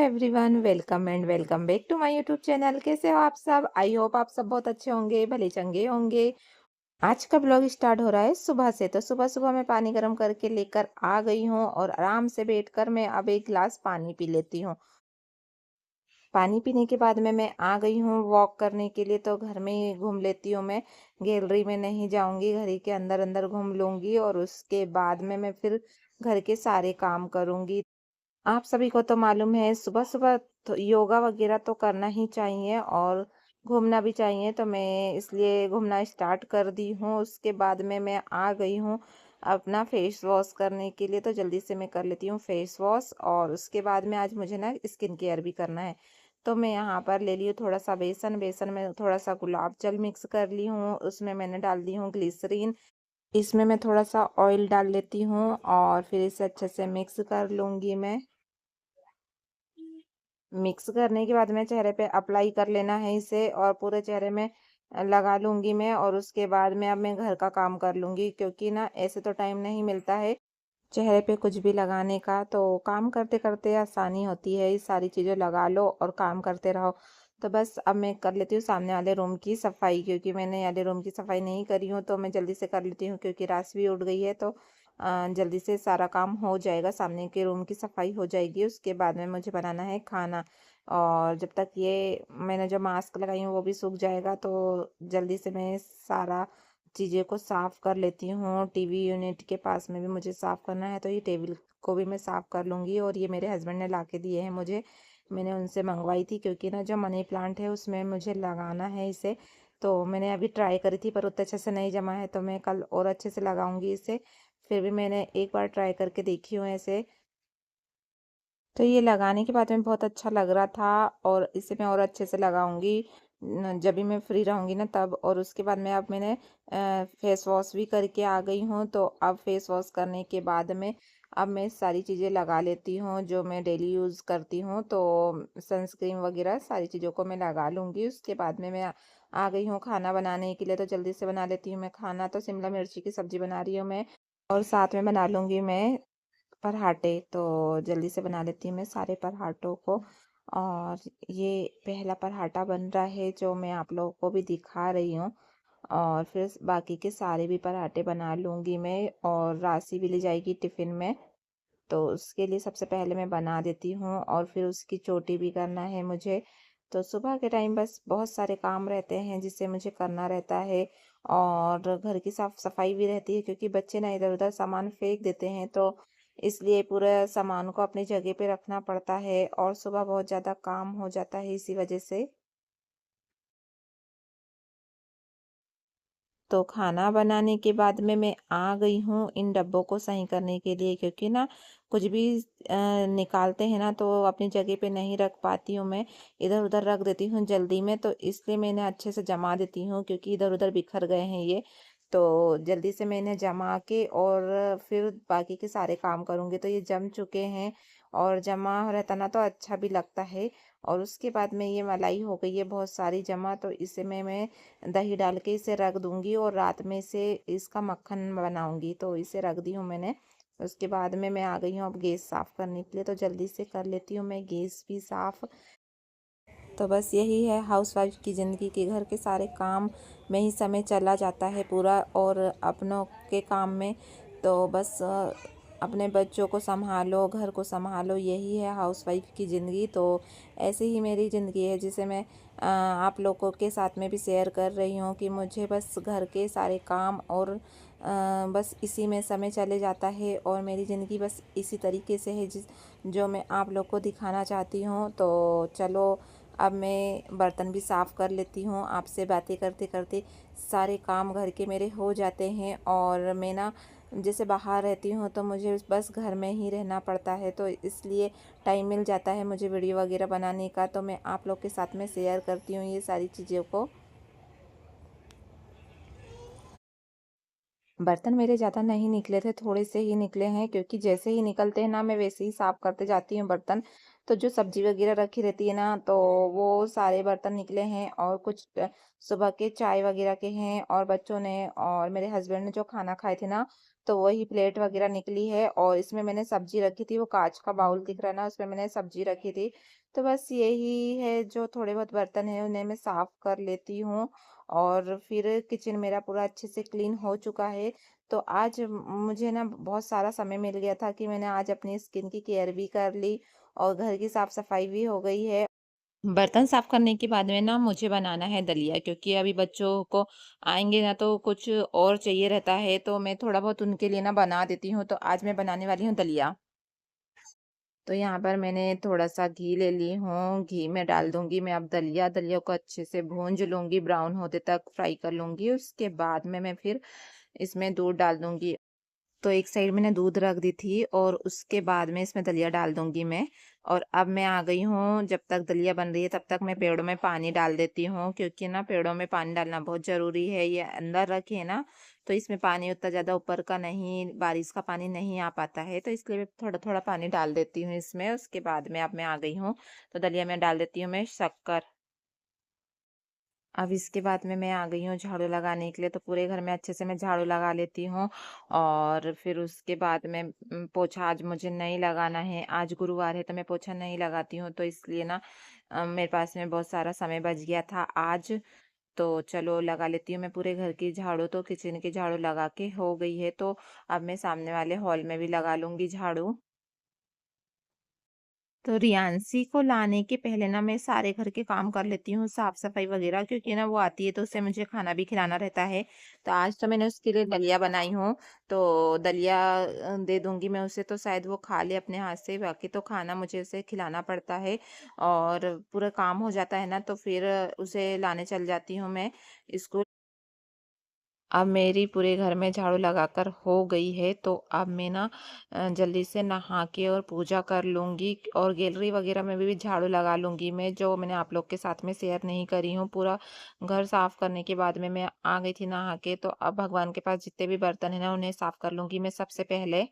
Everyone, welcome and welcome back to my YouTube channel. कैसे हो आप सब? आई होप आप सब बहुत अच्छे होंगे, भले चंगे होंगे। आज का ब्लॉग स्टार्ट हो रहा है सुबह से। तो सुबह सुबह मैं पानी गर्म करके लेकर आ गई हूँ और आराम से बैठकर मैं अब एक गिलास पानी पी लेती हूँ। पानी पीने के बाद में मैं आ गई हूँ वॉक करने के लिए। तो घर में ही घूम लेती हूँ मैं, गैलरी में नहीं जाऊंगी, घर ही के अंदर अंदर घूम लूंगी और उसके बाद में मैं फिर घर के सारे काम करूंगी। आप सभी को तो मालूम है सुबह-सुबह तो योगा वगैरह तो करना ही चाहिए और घूमना भी चाहिए, तो मैं इसलिए घूमना स्टार्ट कर दी हूँ। उसके बाद में मैं आ गई हूँ अपना फेस वॉश करने के लिए। तो जल्दी से मैं कर लेती हूँ फेस वॉश और उसके बाद में आज मुझे ना स्किन केयर भी करना है। तो मैं यहाँ पर ले ली हूँ थोड़ा सा बेसन, बेसन में थोड़ा सा गुलाब जल मिक्स कर ली हूँ, उसमें मैंने डाल दी हूँ ग्लिसरीन। इसमें मैं थोड़ा सा ऑयल डाल लेती हूँ और फिर इसे अच्छे से मिक्स कर लूँगी मैं। मिक्स करने के बाद में चेहरे पे अप्लाई कर लेना है इसे और पूरे चेहरे में लगा लूंगी मैं। और उसके बाद में अब मैं घर का काम कर लूंगी, क्योंकि ना ऐसे तो टाइम नहीं मिलता है चेहरे पे कुछ भी लगाने का। तो काम करते करते आसानी होती है, ये सारी चीज़ें लगा लो और काम करते रहो। तो बस अब मैं कर लेती हूँ सामने वाले रूम की सफाई, क्योंकि मैंने वाले रूम की सफाई नहीं करी हूँ। तो मैं जल्दी से कर लेती हूँ क्योंकि रात भी उठ गई है। तो जल्दी से सारा काम हो जाएगा, सामने के रूम की सफाई हो जाएगी। उसके बाद में मुझे बनाना है खाना और जब तक ये मैंने जो मास्क लगाई हूँ वो भी सूख जाएगा, तो जल्दी से मैं सारा चीज़ें को साफ़ कर लेती हूँ। टीवी यूनिट के पास में भी मुझे साफ़ करना है, तो ये टेबल को भी मैं साफ़ कर लूँगी। और ये मेरे हस्बैंड ने ला के दिए हैं मुझे, मैंने उनसे मंगवाई थी, क्योंकि ना जो मनी प्लांट है उसमें मुझे लगाना है इसे। तो मैंने अभी ट्राई करी थी पर उतने अच्छे से नहीं जमा है, तो मैं कल और अच्छे से लगाऊंगी इसे। फिर भी मैंने एक बार ट्राई करके देखी हूँ ऐसे। तो ये लगाने के बाद में बहुत अच्छा लग रहा था और इसे मैं और अच्छे से लगाऊंगी जब भी मैं फ्री रहूंगी ना तब। और उसके बाद में अब मैंने फेस वॉश भी करके आ गई हूँ। तो अब फेस वॉश करने के बाद में अब मैं सारी चीज़ें लगा लेती हूँ जो मैं डेली यूज़ करती हूँ। तो सनस्क्रीन वगैरह सारी चीज़ों को मैं लगा लूँगी। उसके बाद में मैं आ गई हूँ खाना बनाने के लिए। तो जल्दी से बना लेती हूँ मैं खाना। तो शिमला मिर्ची की सब्जी बना रही हूँ मैं और साथ में बना लूँगी मैं पराठे। तो जल्दी से बना लेती हूँ मैं सारे पराठों को। और ये पहला पराठा बन रहा है जो मैं आप लोगों को भी दिखा रही हूँ। और फिर बाकी के सारे भी पराठे बना लूँगी मैं और राशि भी ले जाएगी टिफ़िन में। तो उसके लिए सबसे पहले मैं बना देती हूँ और फिर उसकी चोटी भी करना है मुझे। तो सुबह के टाइम बस बहुत सारे काम रहते हैं जिसे मुझे करना रहता है। और घर की साफ सफाई भी रहती है, क्योंकि बच्चे ना इधर उधर सामान फेंक देते हैं, तो इसलिए पूरे सामान को अपनी जगह पे रखना पड़ता है और सुबह बहुत ज़्यादा काम हो जाता है इसी वजह से। तो खाना बनाने के बाद में मैं आ गई हूँ इन डब्बों को सही करने के लिए, क्योंकि ना कुछ भी निकालते हैं ना तो अपनी जगह पे नहीं रख पाती हूँ मैं, इधर उधर रख देती हूँ जल्दी में। तो इसलिए मैंने अच्छे से जमा देती हूँ, क्योंकि इधर उधर बिखर गए हैं ये। तो जल्दी से मैंने जमा के और फिर बाकी के सारे काम करूँगी। तो ये जम चुके हैं और जमा रहता ना तो अच्छा भी लगता है। और उसके बाद में ये मलाई हो गई है बहुत सारी जमा, तो इसे मैं दही डाल के इसे रख दूंगी और रात में इसे इसका मक्खन बनाऊंगी। तो इसे रख दी हूँ मैंने। उसके बाद में मैं आ गई हूँ अब गैस साफ़ करने के लिए। तो जल्दी से कर लेती हूँ मैं गैस भी साफ़। तो बस यही है हाउसवाइफ की ज़िंदगी के घर के सारे काम में ही समय चला जाता है पूरा, और अपनों के काम में। तो बस अपने बच्चों को संभालो, घर को संभालो, यही है हाउसवाइफ की ज़िंदगी। तो ऐसे ही मेरी ज़िंदगी है जिसे मैं आप लोगों के साथ में भी शेयर कर रही हूँ कि मुझे बस घर के सारे काम और बस इसी में समय चले जाता है और मेरी ज़िंदगी बस इसी तरीके से है जिस जो मैं आप लोग को दिखाना चाहती हूँ। तो चलो अब मैं बर्तन भी साफ़ कर लेती हूँ। आपसे बातें करते करते सारे काम घर के मेरे हो जाते हैं। और मैं ना जैसे बाहर रहती हूँ तो मुझे बस घर में ही रहना पड़ता है, तो इसलिए टाइम मिल जाता है मुझे वीडियो वगैरह बनाने का। तो मैं आप लोग के साथ में शेयर करती हूँ ये सारी चीज़ों को। बर्तन मेरे ज़्यादा नहीं निकले थे, थोड़े से ही निकले हैं, क्योंकि जैसे ही निकलते हैं ना मैं वैसे ही साफ़ करते जाती हूँ बर्तन। तो जो सब्जी वगैरह रखी रहती है ना तो वो सारे बर्तन निकले हैं और कुछ सुबह के चाय वगैरह के हैं और बच्चों ने और मेरे हस्बैंड ने जो खाना खाए थे ना तो वही प्लेट वगैरह निकली है और इसमें मैंने सब्जी रखी थी, वो काँच का बाउल दिख रहा है ना, उसमें मैंने सब्जी रखी थी। तो बस यही है, जो थोड़े बहुत बर्तन हैं उन्हें मैं साफ़ कर लेती हूँ और फिर किचन मेरा पूरा अच्छे से क्लीन हो चुका है। तो आज मुझे ना बहुत सारा समय मिल गया था कि मैंने आज अपनी स्किन की केयर भी कर ली और घर की साफ-सफाई भी हो गई है। बर्तन साफ करने के बाद में ना मुझे बनाना है दलिया, क्योंकि अभी बच्चों को आएँगे ना तो कुछ और चाहिए रहता है, तो मैं थोड़ा बहुत उनके लिए ना बना देती हूँ। तो आज मैं बनाने वाली हूँ दलिया। तो यहाँ पर मैंने थोड़ा-सा घी ले ली हूँ, घी में डाल दूँगी मैं अब दलिया, दलिया को अच्छे से भूँज लूँगी, ब्राउन होने तक फ्राई कर लूँगी। उसके बाद में मैं फिर इसमें दूध डाल दूँगी। तो एक साइड मैंने दूध रख दी थी और उसके बाद में इसमें दलिया डाल दूँगी मैं। और अब मैं आ गई हूँ, जब तक दलिया बन रही है तब तक मैं पेड़ों में पानी डाल देती हूँ, क्योंकि ना पेड़ों में पानी डालना बहुत ज़रूरी है। ये अंदर रखे ना तो इसमें पानी उतना ज़्यादा ऊपर का नहीं, बारिश का पानी नहीं आ पाता है, तो इसलिए मैं थोड़ा-थोड़ा पानी डाल देती हूँ इसमें। उसके बाद में अब मैं आ गई हूँ, तो दलिया में डाल देती हूँ मैं शक्कर। अब इसके बाद में मैं आ गई हूँ झाड़ू लगाने के लिए, तो पूरे घर में अच्छे से मैं झाड़ू लगा लेती हूँ और फिर उसके बाद में पोछा आज मुझे नहीं लगाना है। आज गुरुवार है तो मैं पोछा नहीं लगाती हूँ, तो इसलिए ना मेरे पास में बहुत सारा समय बच गया था आज। तो चलो लगा लेती हूँ मैं पूरे घर की झाड़ू, तो किचन की झाड़ू लगा के हो गई है, तो अब मैं सामने वाले हॉल में भी लगा लूँगी झाड़ू। तो रियांशी को लाने के पहले ना मैं सारे घर के काम कर लेती हूँ, साफ-सफाई वगैरह, क्योंकि ना वो आती है तो उसे मुझे खाना भी खिलाना रहता है। तो आज तो मैंने उसके लिए दलिया बनाई हूँ, तो दलिया दे दूँगी मैं उसे, तो शायद वो खा ले अपने हाथ से, बाकी तो खाना मुझे उसे खिलाना पड़ता है और पूरा काम हो जाता है ना, तो फिर उसे लाने चल जाती हूँ मैं स्कूल। अब मेरी पूरे घर में झाड़ू लगाकर हो गई है, तो अब मैं ना जल्दी से नहा के और पूजा कर लूँगी और गैलरी वगैरह में भी झाड़ू लगा लूँगी मैं, जो मैंने आप लोग के साथ में शेयर नहीं करी हूँ। पूरा घर साफ करने के बाद में मैं आ गई थी नहा के, तो अब भगवान के पास जितने भी बर्तन हैं ना उन्हें साफ कर लूँगी मैं सबसे पहले।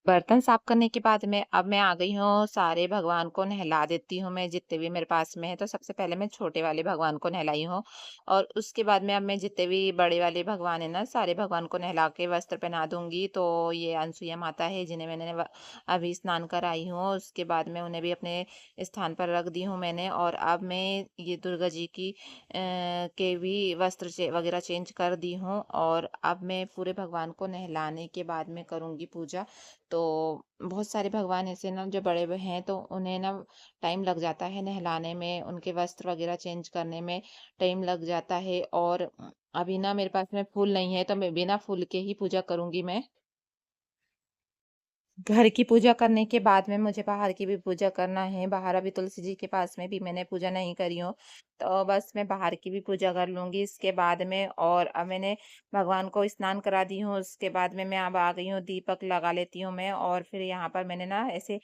बर्तन साफ करने के बाद में अब मैं आ गई हूँ, सारे भगवान को नहला देती हूँ मैं, जितने भी मेरे पास में है। तो सबसे पहले मैं छोटे वाले भगवान को नहलाई हूँ और उसके बाद में अब मैं जितने भी बड़े वाले भगवान है ना, सारे भगवान को नहला के वस्त्र पहना दूंगी। तो ये अनसुईया माता है जिन्हें मैंने अभी स्नान कराई हूँ, उसके बाद में उन्हें भी अपने स्थान पर रख दी हूँ मैंने। और अब मैं ये दुर्गा जी की के भी वस्त्र वगैरह चेंज कर दी हूँ और अब मैं पूरे भगवान को नहलाने के बाद में करूँगी पूजा। तो बहुत सारे भगवान ऐसे ना जो बड़े हैं, तो उन्हें ना टाइम लग जाता है नहलाने में, उनके वस्त्र वगैरह चेंज करने में टाइम लग जाता है। और अभी ना मेरे पास में फूल नहीं है, तो मैं बिना फूल के ही पूजा करूंगी मैं। घर की पूजा करने के बाद में मुझे बाहर की भी पूजा करना है। बाहर अभी तुलसी जी के पास में भी मैंने पूजा नहीं करी हूँ, तो बस मैं बाहर की भी पूजा कर लूँगी इसके बाद में। और अब मैंने भगवान को स्नान करा दी हूँ, उसके बाद में मैं अब आ गई हूँ, दीपक लगा लेती हूँ मैं और फिर यहाँ पर मैंने ना ऐसे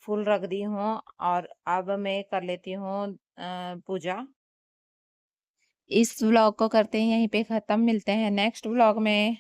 फूल रख दी हूँ और अब मैं कर लेती हूँ पूजा। इस व्लॉग को करते हैं यहीं पे ख़त्म, मिलते हैं नेक्स्ट व्लॉग में।